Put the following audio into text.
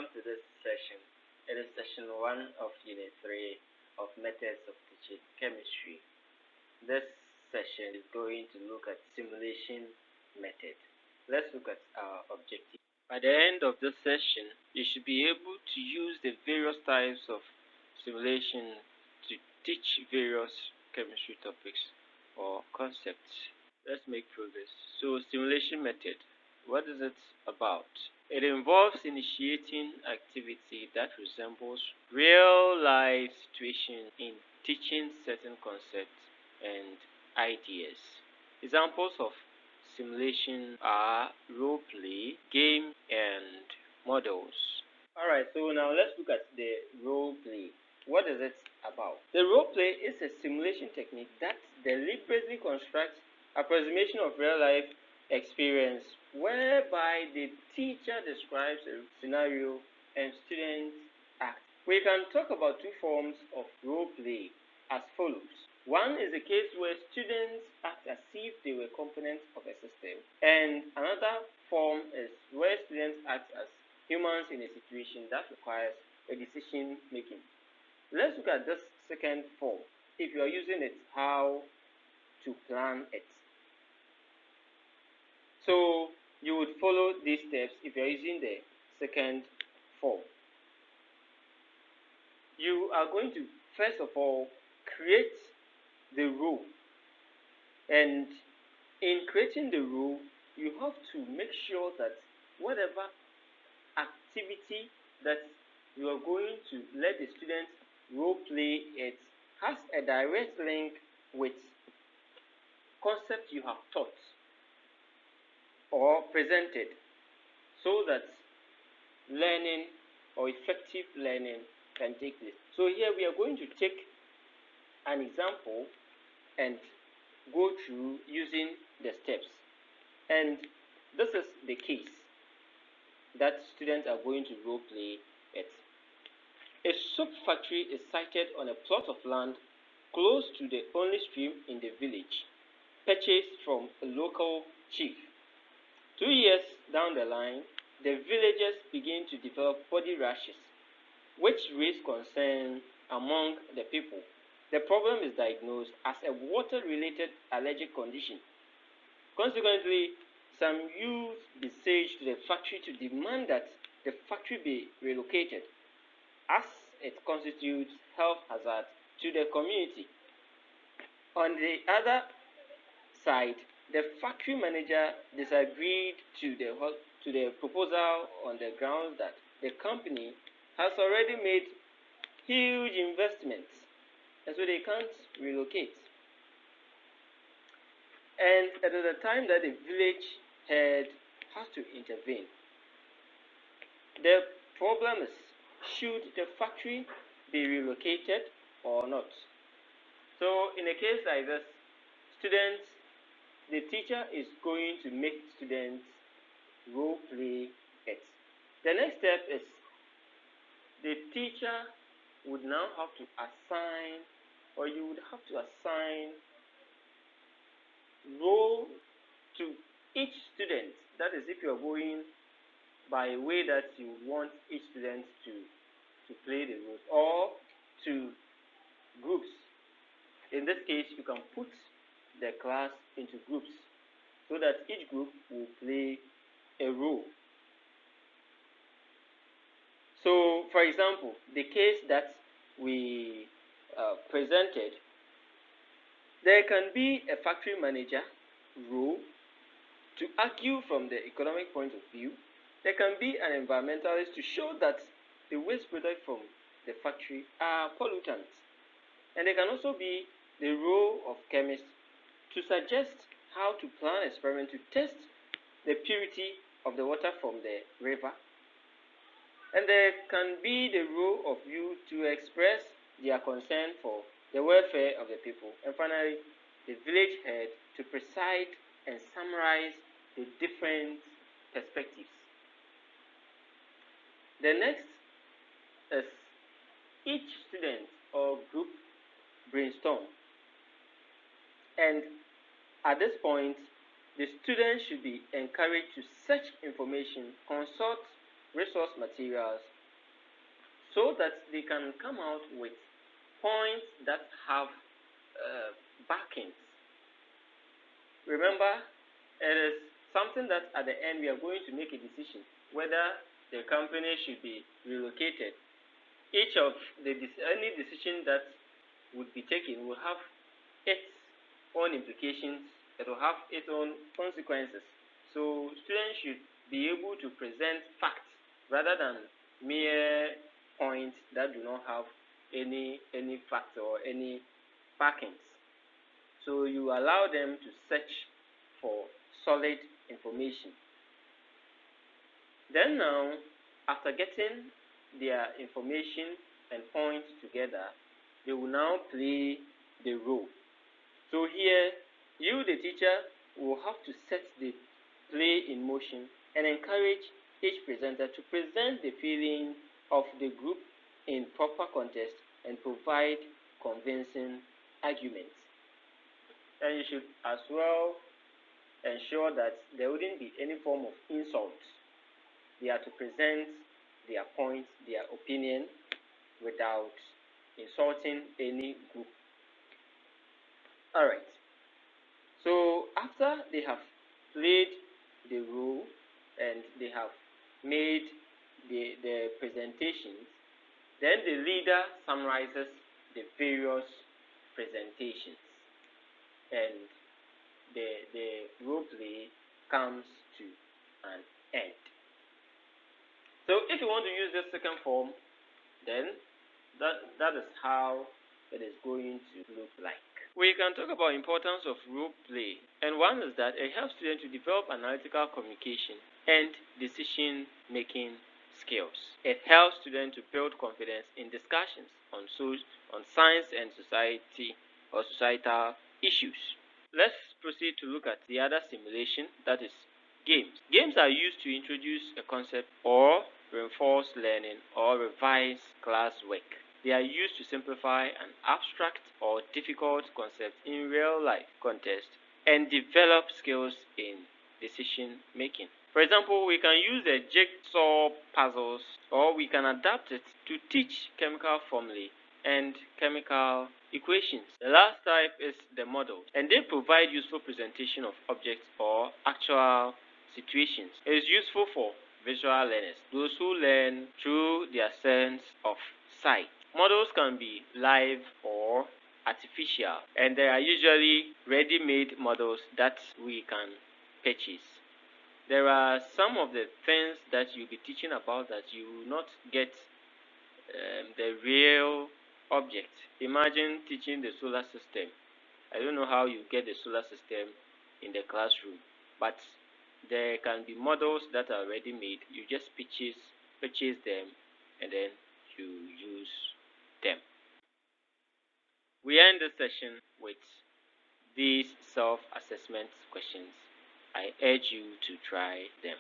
Welcome to this session. It is session 1 of Unit 3 of Methods of Teaching Chemistry. This session is going to look at simulation method. Let's look at our objective. By the end of this session, you should be able to use the various types of simulation to teach various chemistry topics or concepts. Let's make progress. So, simulation method. What is it about? It involves initiating activity that resembles real-life situations in teaching certain concepts and ideas. Examples of simulation are role play, game, and models. Alright, so now let's look at the role play. What is it about? The role play is a simulation technique that deliberately constructs approximation of real-life experience whereby the teacher describes a scenario and students act. We can talk about two forms of role play as follows. One is a case where students act as if they were components of a system, and another form is where students act as humans in a situation that requires a decision making. Let's look at this second form. If you are using it, how to plan it. So you would follow these steps if you are using the second form. You are going to first of all create the role, and in creating the role you have to make sure that whatever activity that you are going to let the students role play it has a direct link with concept you have taught or presented, so that learning or effective learning can take place. So here we are going to take an example and go through using the steps, and this is the case that students are going to role play it. A soap factory is sited on a plot of land close to the only stream in the village, purchased from a local chief. 2 years down the line, the villagers begin to develop body rashes, which raise concern among the people. The problem is diagnosed as a water-related allergic condition. Consequently, some youth besieged the factory to demand that the factory be relocated, as it constitutes health hazard to the community. On the other side, the factory manager disagreed to the proposal on the grounds that the company has already made huge investments, and so they can't relocate. And at the time that the village head has to intervene. The problem is, should the factory be relocated or not? So in a case like this, the teacher is going to make students role play it. The next step is the teacher would now have to assign, or you would have to assign role to each student. That is, if you are going by a way that you want each student to play the role, or to groups. In this case, you can put the class into groups so that each group will play a role. So, for example, the case that we presented, there can be a factory manager role to argue from the economic point of view. There can be an environmentalist to show that the waste products from the factory are pollutants. And there can also be the role of chemists to suggest how to plan an experiment to test the purity of the water from the river. And there can be the role of youth to express their concern for the welfare of the people. And finally, the village head to preside and summarize the different perspectives. The next is each student or group brainstorm. And at this point, the students should be encouraged to search information, consult resource materials, so that they can come out with points that have backings. Remember, it is something that at the end we are going to make a decision whether the company should be relocated. Each of any decision that would be taken will have its own implications. It will have its own consequences. So students should be able to present facts rather than mere points that do not have any fact or any backings. So you allow them to search for solid information. Then now, after getting their information and points together, they will now play the role. So here, you, the teacher, will have to set the play in motion and encourage each presenter to present the feeling of the group in proper context and provide convincing arguments. And you should as well ensure that there wouldn't be any form of insult. They are to present their points, their opinion, without insulting any group. Alright. So after they have played the role and they have made the presentations, then the leader summarizes the various presentations and the role play comes to an end. So if you want to use this second form, then that is how it is going to look like. We can talk about importance of role play, and one is that it helps students to develop analytical communication and decision making skills. It helps students to build confidence in discussions on science and society or societal issues. Let's proceed to look at the other simulation, that is games. Games are used to introduce a concept or reinforce learning or revise classwork. They are used to simplify an abstract or difficult concept in real life context and develop skills in decision making. For example, we can use the jigsaw puzzles, or we can adapt it to teach chemical formulae and chemical equations. The last type is the model, and they provide useful presentation of objects or actual situations. It is useful for visual learners, those who learn through their sense of sight. Models can be live or artificial, and there are usually ready-made models that we can purchase. There are some of the things that you'll be teaching about that you will not get the real object. Imagine teaching the solar system. I don't know how you get the solar system in the classroom, but there can be models that are ready made. You just purchase them, and then you use them. We end this session with these self-assessment questions. I urge you to try them.